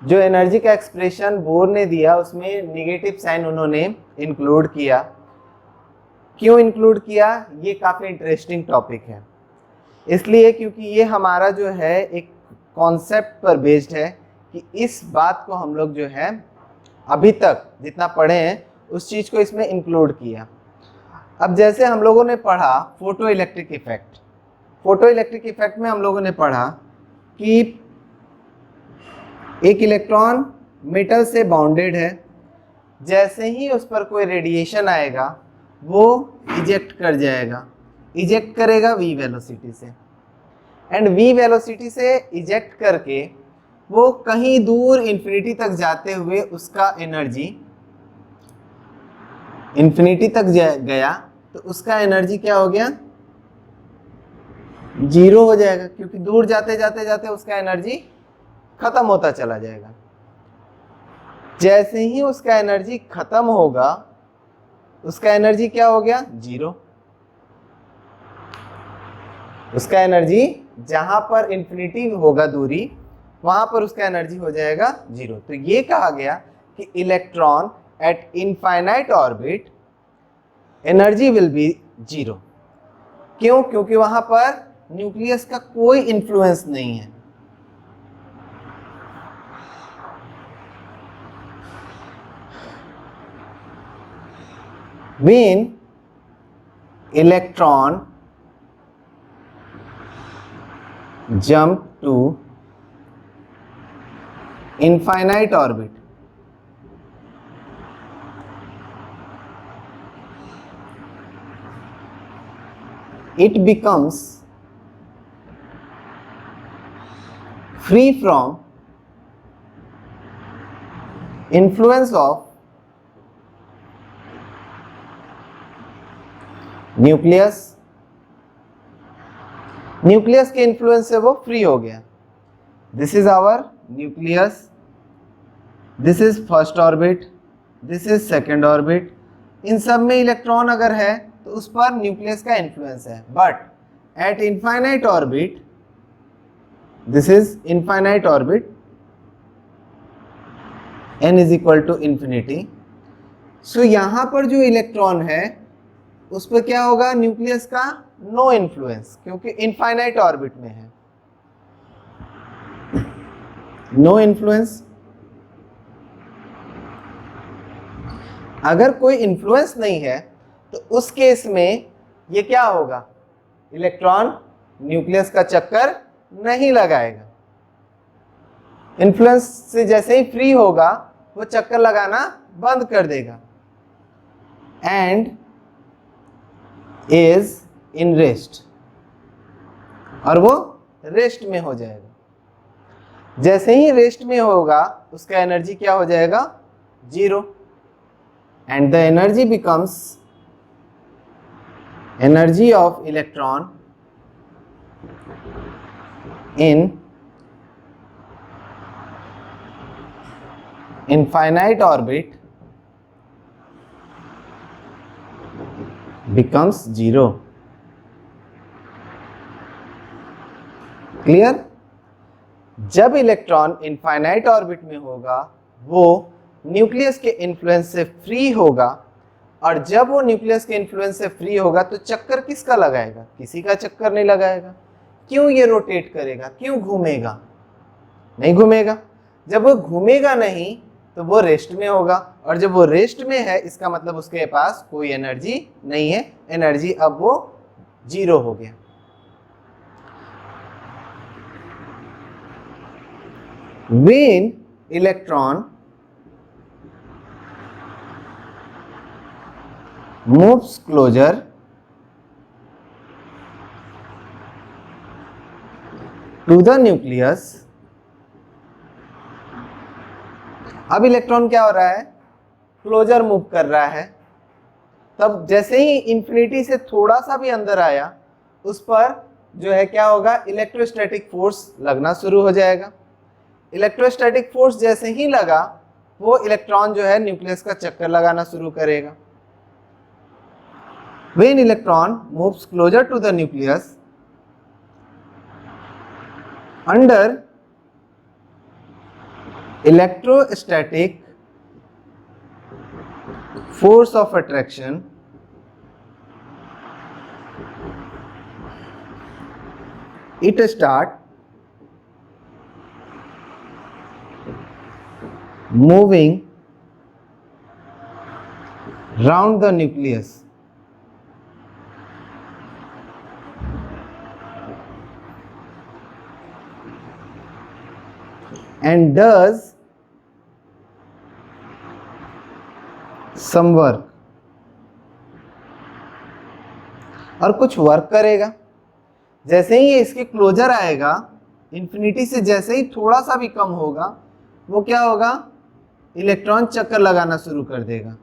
जो एनर्जी का expression bore ने दिया उसमें नेगेटिव साइन उन्होंने इंक्लूड किया। क्यों इंक्लूड किया, ये काफ़ी इंटरेस्टिंग टॉपिक है। इसलिए क्योंकि ये हमारा जो है एक कॉन्सेप्ट पर बेस्ड है कि इस बात को हम लोग जो है अभी तक जितना पढ़े हैं उस चीज़ को इसमें इंक्लूड किया। अब जैसे हम लोगों ने पढ़ा photo electric effect, photo electric effect में हम लोगों ने पढ़ा कि एक इलेक्ट्रॉन मेटल से बाउंडेड है, जैसे ही उस पर कोई रेडिएशन आएगा वो इजेक्ट कर जाएगा, इजेक्ट करेगा v वेलोसिटी से, एंड v वेलोसिटी से इजेक्ट करके वो कहीं दूर इन्फिनिटी तक जाते हुए उसका एनर्जी इन्फिनिटी तक गया तो उसका एनर्जी क्या हो गया, जीरो हो जाएगा, क्योंकि दूर जाते जाते जाते उसका एनर्जी खत्म होता चला जाएगा। जैसे ही उसका एनर्जी खत्म होगा उसका एनर्जी क्या हो गया, जीरो। उसका एनर्जी जहां पर इन्फिनिटी होगा दूरी वहां पर उसका एनर्जी हो जाएगा जीरो। तो ये कहा गया कि electron eight infinite orbit energy will be zero. क्यों, क्योंकि वहां पर न्यूक्लियस का कोई इन्फ्लुएंस नहीं है। When electron jump to infinite orbit, it becomes free from influence of nucleus. Nucleus के इन्फ्लुएंस से वो फ्री हो गया। This is our nucleus, this is first orbit, this is second orbit. इन सब में इलेक्ट्रॉन अगर है तो उस पर न्यूक्लियस का इन्फ्लुएंस है, but at infinite orbit, this is infinite orbit, n is equal to infinity. So यहां पर जो इलेक्ट्रॉन है उस पर क्या होगा, न्यूक्लियस का नो इन्फ्लुएंस, क्योंकि इनफाइनाइट ऑर्बिट में है, नो इन्फ्लुएंस। अगर कोई इन्फ्लुएंस नहीं है तो उस केस में ये क्या होगा, इलेक्ट्रॉन न्यूक्लियस का चक्कर नहीं लगाएगा। इन्फ्लुएंस से जैसे ही फ्री होगा वो चक्कर लगाना बंद कर देगा एंड इज इन रेस्ट, और वो रेस्ट में हो जाएगा। जैसे ही रेस्ट में होगा उसका एनर्जी क्या हो जाएगा, zero, and the energy becomes energy of electron in infinite orbit becomes zero। Clear? जब इलेक्ट्रॉन इनफाइनाइट ऑर्बिट में होगा वो न्यूक्लियस के इन्फ्लुएंस से फ्री होगा, और जब वो न्यूक्लियस के इन्फ्लुएंस से फ्री होगा तो चक्कर किसका लगाएगा, किसी का चक्कर नहीं लगाएगा। क्यों, ये रोटेट करेगा, क्यों घूमेगा, नहीं घूमेगा। जब वो घूमेगा नहीं तो वो रेस्ट में होगा, और जब वो रेस्ट में है इसका मतलब उसके पास कोई एनर्जी नहीं है, एनर्जी अब वो जीरो हो गया। When electron moves closer to the nucleus, अब इलेक्ट्रॉन क्या हो रहा है, क्लोजर मूव कर रहा है। तब जैसे ही इंफिनिटी से थोड़ा सा भी अंदर आया उस पर जो है क्या होगा, इलेक्ट्रोस्टैटिक फोर्स लगना शुरू हो जाएगा। इलेक्ट्रोस्टैटिक फोर्स जैसे ही लगा वो इलेक्ट्रॉन जो है न्यूक्लियस का चक्कर लगाना शुरू करेगा। When electron moves closer to the nucleus, under electrostatic force of attraction it start moving round the nucleus and does some work, और कुछ वर्क करेगा। जैसे ही ये इसके क्लोजर आएगा, इन्फिनिटी से जैसे ही थोड़ा सा भी कम होगा, वो क्या होगा, इलेक्ट्रॉन चक्कर लगाना शुरू कर देगा।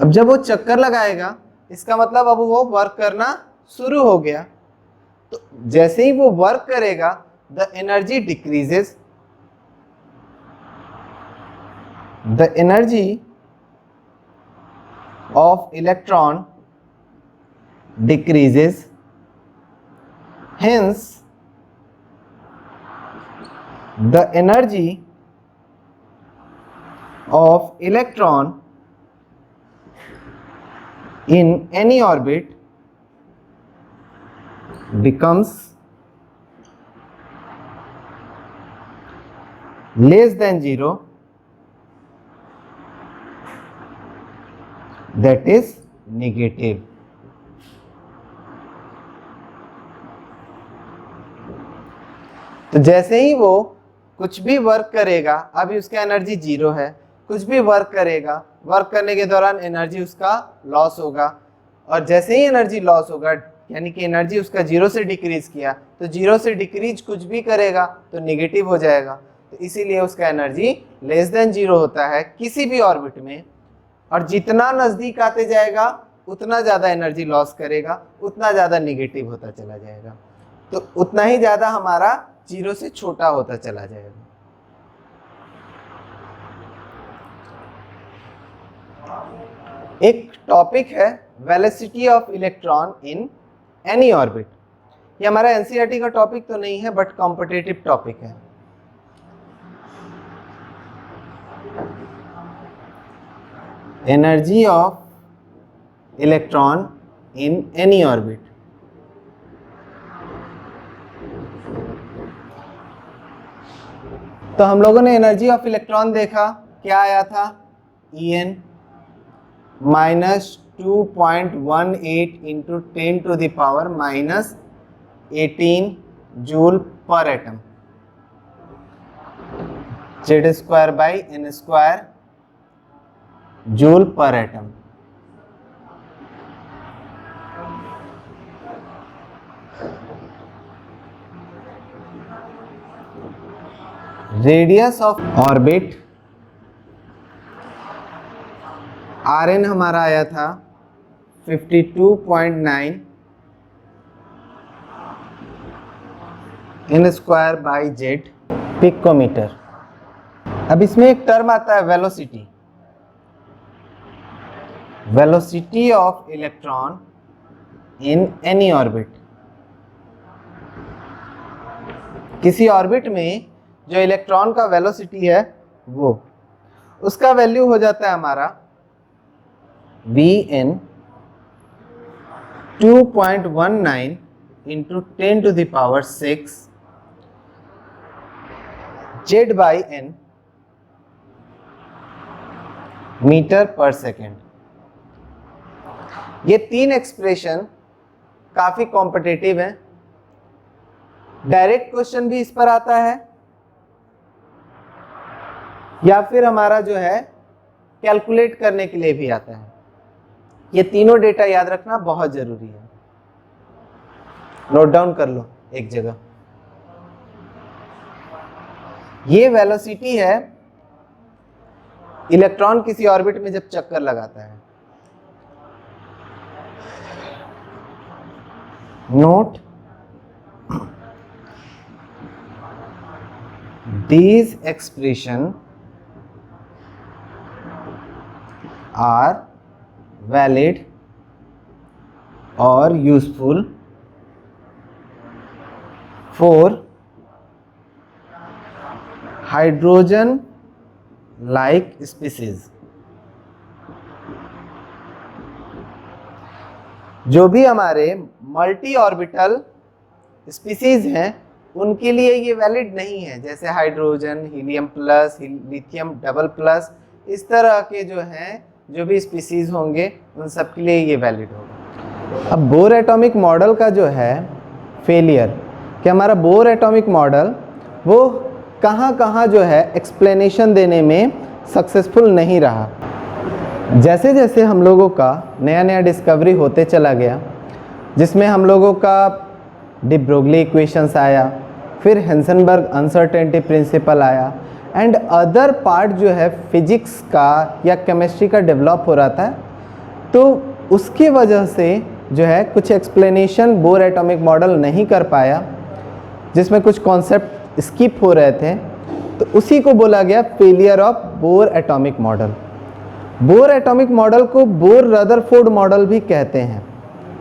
अब जब वो चक्कर लगाएगा, इसका मतलब अब वो वर्क करना शुरू हो गया। तो जैसे ही वो वर्क करेगा, the energy decreases, the energy of electron decreases, hence the energy of electron in any orbit becomes less than 0, that is negative। तो जैसे ही वो कुछ भी वर्क करेगा, अभी उसका एनर्जी 0 है, कुछ भी वर्क करेगा, वर्क करने के दौरान एनर्जी उसका लॉस होगा, और जैसे ही एनर्जी लॉस होगा, यानी कि एनर्जी उसका 0 से डिक्रीज किया, तो 0 से डिक्रीज कुछ भी करेगा तो नेगेटिव हो जाएगा। तो इसीलिए उसका एनर्जी लेस देन 0 होता है किसी भी ऑर्बिट में, और जितना नजदीक आते जाएगा उतना ज्यादा एनर्जी लॉस करेगा, उतना ज्यादा नेगेटिव होता चला जाएगा, तो उतना ही ज्यादा हमारा 0 से छोटा होता चला जाएगा। एक टॉपिक है velocity of electron in any orbit. ये हमारा एनसीईआरटी का टॉपिक तो नहीं है, बट कॉम्पिटिटिव टॉपिक है। Energy of electron in any orbit. तो हम लोगों ने एनर्जी ऑफ इलेक्ट्रॉन देखा, क्या आया था, En -2.18 इंटू 10⁻⁻18 जूल पर एटम, Z²/n² जूल पर atom. Radius of orbit Rn हमारा आया था 52.9 n²/z पिकोमीटर। अब इसमें एक टर्म आता है velocity, velocity of electron in any orbit. किसी ऑर्बिट में जो इलेक्ट्रॉन का वेलोसिटी है, वो उसका वैल्यू हो जाता है हमारा Vn 2.19 इंटू 10⁶ Z/n मीटर पर सेकेंड। ये तीन एक्सप्रेशन काफी कॉम्पिटिटिव है। डायरेक्ट क्वेश्चन भी इस पर आता है, या फिर हमारा जो है कैलकुलेट करने के लिए भी आता है। ये तीनों डेटा याद रखना बहुत जरूरी है, नोट डाउन कर लो एक जगह। ये वेलोसिटी है इलेक्ट्रॉन किसी ऑर्बिट में जब चक्कर लगाता है। Note these expression are valid or useful for hydrogen like species. जो भी हमारे मल्टी ऑर्बिटल स्पीसीज हैं उनके लिए ये वैलिड नहीं है, जैसे hydrogen, helium plus, lithium double plus, इस तरह के जो हैं जो भी स्पीसीज होंगे उन सब के लिए ये वैलिड होगा। अब बोर एटॉमिक मॉडल का जो है फेलियर, कि हमारा बोर एटॉमिक मॉडल वो कहाँ कहाँ जो है एक्सप्लेनेशन देने में सक्सेसफुल नहीं रहा। जैसे जैसे हम लोगों का नया नया डिस्कवरी होते चला गया, जिसमें हम लोगों का डी ब्रोगली इक्वेशंस आया, फिर हेंसेनबर्ग अनसर्टेनिटी प्रिंसिपल आया, एंड अदर पार्ट जो है फिजिक्स का या केमिस्ट्री का डेवलप हो रहा था, तो उसकी वजह से जो है कुछ एक्सप्लेनेशन बोर एटॉमिक मॉडल नहीं कर पाया, जिसमें कुछ कॉन्सेप्ट स्किप हो रहे थे, तो उसी को बोला गया failure of bore atomic model. Bore atomic model को बोर रदरफोर्ड मॉडल भी कहते हैं।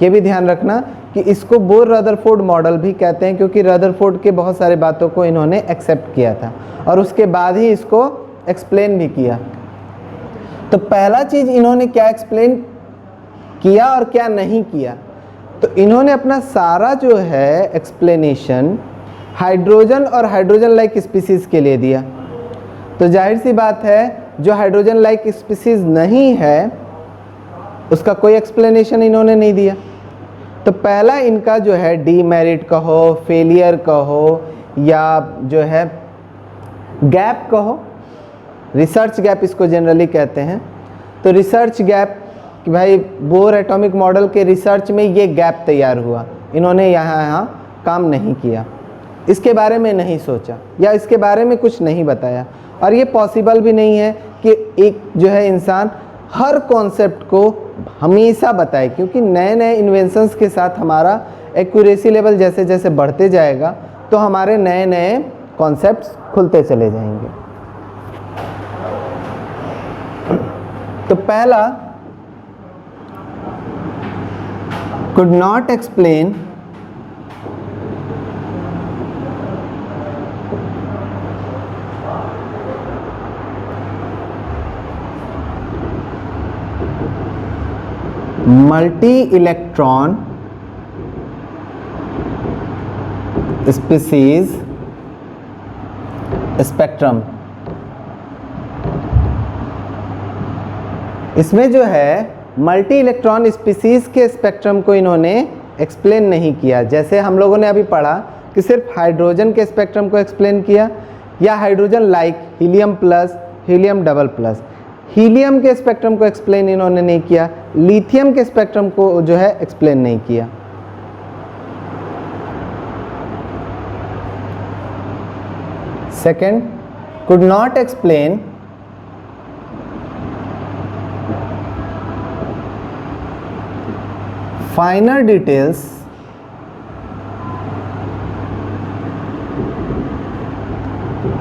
ये भी ध्यान रखना कि इसको बोर रदरफोर्ड मॉडल भी कहते हैं, क्योंकि रदरफोर्ड के बहुत सारे बातों को इन्होंने एक्सेप्ट किया था और उसके बाद ही इसको एक्सप्लेन भी किया। तो पहला चीज़ इन्होंने क्या एक्सप्लेन किया और क्या नहीं किया, तो इन्होंने अपना सारा जो है एक्सप्लेनेशन हाइड्रोजन और हाइड्रोजन लाइक स्पीसीज के लिए दिया। तो जाहिर सी बात है जो हाइड्रोजन लाइक स्पीसीज नहीं है उसका कोई एक्सप्लेनेशन इन्होंने नहीं दिया। तो पहला इनका जो है डीमेरिट कहो, फेलियर कहो, या जो है गैप कहो, रिसर्च गैप इसको जनरली कहते हैं। तो रिसर्च गैप कि भाई बोर एटॉमिक मॉडल के रिसर्च में ये गैप तैयार हुआ, इन्होंने यहाँ काम नहीं किया, इसके बारे में नहीं सोचा या इसके बारे में कुछ नहीं बताया। और ये पॉसिबल भी नहीं है कि एक जो है इंसान हर कॉन्सेप्ट को हमेशा बताए, क्योंकि नए नए इन्वेंशंस के साथ हमारा एक्यूरेसी लेवल जैसे जैसे बढ़ते जाएगा तो हमारे नए नए कॉन्सेप्ट्स खुलते चले जाएंगे। तो पहला, could not explain multi-electron species spectrum। इसमें जो है मल्टी इलेक्ट्रॉन स्पीसीज के स्पेक्ट्रम को इन्होंने एक्सप्लेन नहीं किया। जैसे हम लोगों ने अभी पढ़ा कि सिर्फ हाइड्रोजन के स्पेक्ट्रम को एक्सप्लेन किया, या hydrogen like helium plus, helium double plus. Helium के स्पेक्ट्रम को एक्सप्लेन इन्होंने नहीं किया, लिथियम के स्पेक्ट्रम को जो है एक्सप्लेन नहीं किया। Second, could not explain finer details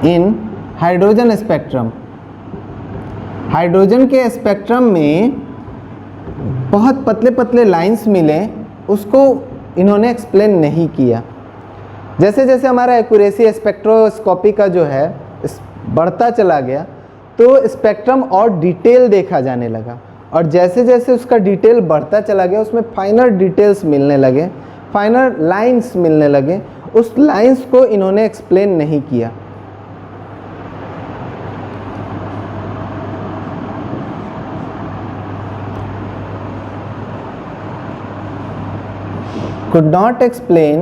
in hydrogen spectrum. Hydrogen के स्पेक्ट्रम में बहुत पतले पतले लाइंस मिले, उसको इन्होंने एक्सप्लेन नहीं किया। जैसे जैसे हमारा एक्यूरेसी स्पेक्ट्रोस्कोपी का जो है बढ़ता चला गया तो स्पेक्ट्रम और डिटेल देखा जाने लगा, और जैसे जैसे उसका डिटेल बढ़ता चला गया उसमें फाइनर डिटेल्स मिलने लगे, फाइनर लाइंस मिलने लगे। उस लाइंस को इन्होंने एक्सप्लेन नहीं किया। could not explain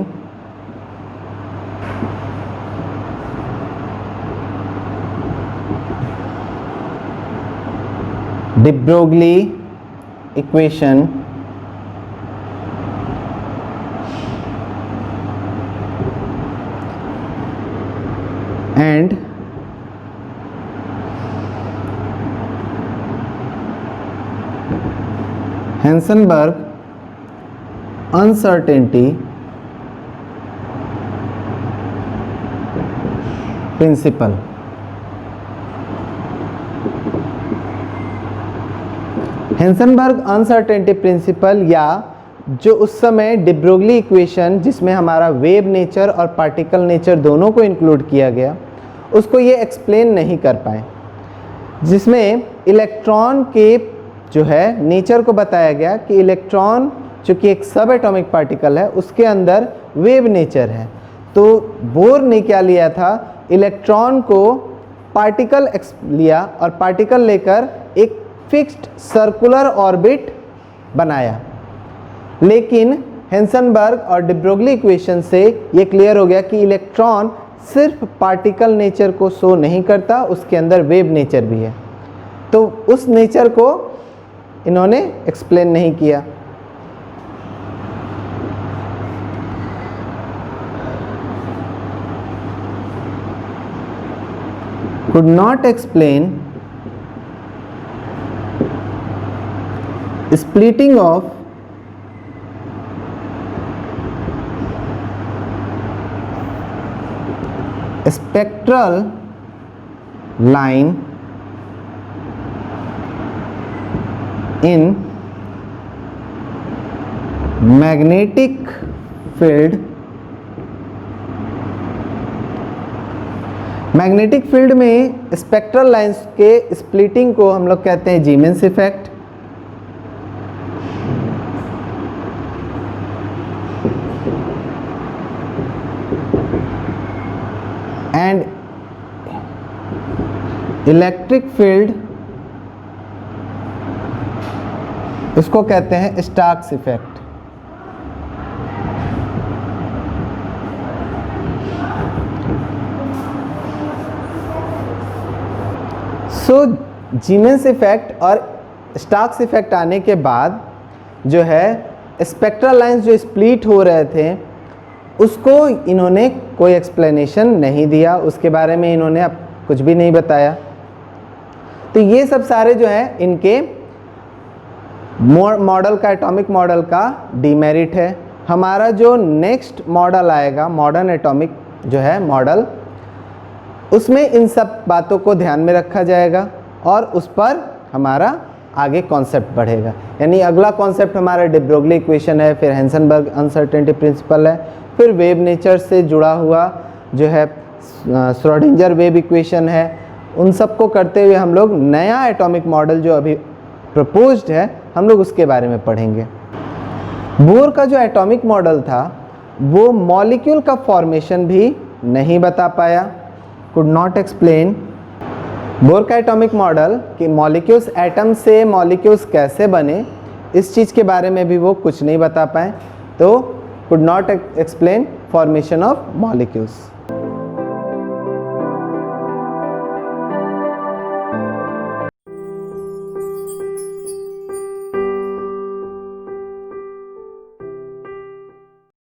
de Broglie equation and Heisenberg uncertainty principle। Heisenberg uncertainty principle, या जो उस समय डी ब्रोगली इक्वेशन जिसमें हमारा वेव नेचर और पार्टिकल नेचर दोनों को इंक्लूड किया गया, उसको ये एक्सप्लेन नहीं कर पाए, जिसमें इलेक्ट्रॉन के जो है नेचर को बताया गया कि इलेक्ट्रॉन चूँकि एक सब एटॉमिक पार्टिकल है उसके अंदर वेव नेचर है। तो बोर ने क्या लिया था, इलेक्ट्रॉन को पार्टिकल लिया और पार्टिकल लेकर एक फिक्स्ड सर्कुलर ऑर्बिट बनाया। लेकिन हेंसनबर्ग और डी ब्रोगली इक्वेशन से ये क्लियर हो गया कि इलेक्ट्रॉन सिर्फ पार्टिकल नेचर को शो नहीं करता, उसके अंदर वेव नेचर भी है। तो उस नेचर को इन्होंने एक्सप्लेन नहीं किया। could not explain splitting of spectral line in magnetic field। Magnetic field में स्पेक्ट्रल लाइंस के स्प्लिटिंग को हम लोग कहते हैं Zeeman effect. And electric field इसको कहते हैं स्टार्क्स इफेक्ट। सो जीमेंस इफेक्ट और स्टार्क्स इफेक्ट आने के बाद जो है स्पेक्ट्रल लाइंस जो स्प्लिट हो रहे थे उसको इन्होंने कोई एक्सप्लेनेशन नहीं दिया, उसके बारे में इन्होंने अब कुछ भी नहीं बताया। तो ये सब सारे जो है इनके मॉडल का, एटॉमिक मॉडल का डीमेरिट है। हमारा जो नेक्स्ट मॉडल आएगा, मॉडर्न एटॉमिक जो है मॉडल, उसमें इन सब बातों को ध्यान में रखा जाएगा और उस पर हमारा आगे कॉन्सेप्ट बढ़ेगा। यानी अगला कॉन्सेप्ट हमारा डी ब्रोगली इक्वेशन है, फिर हेंसनबर्ग अनसर्टेनिटी प्रिंसिपल है, फिर वेव नेचर से जुड़ा हुआ जो है श्रोडिंगर वेव इक्वेशन है। उन सब को करते हुए हम लोग नया एटॉमिक मॉडल जो अभी प्रपोज्ड है हम लोग उसके बारे में पढ़ेंगे। बोर का जो एटॉमिक मॉडल था वो मॉलिक्यूल का फॉर्मेशन भी नहीं बता पाया, कुड नॉट एक्सप्लेन। बोर का एटॉमिक मॉडल कि मॉलिक्यूल्स, एटम से मॉलिक्यूल्स कैसे बने, इस चीज़ के बारे में भी वो कुछ नहीं बता पाए। तो could not explain formation of molecules.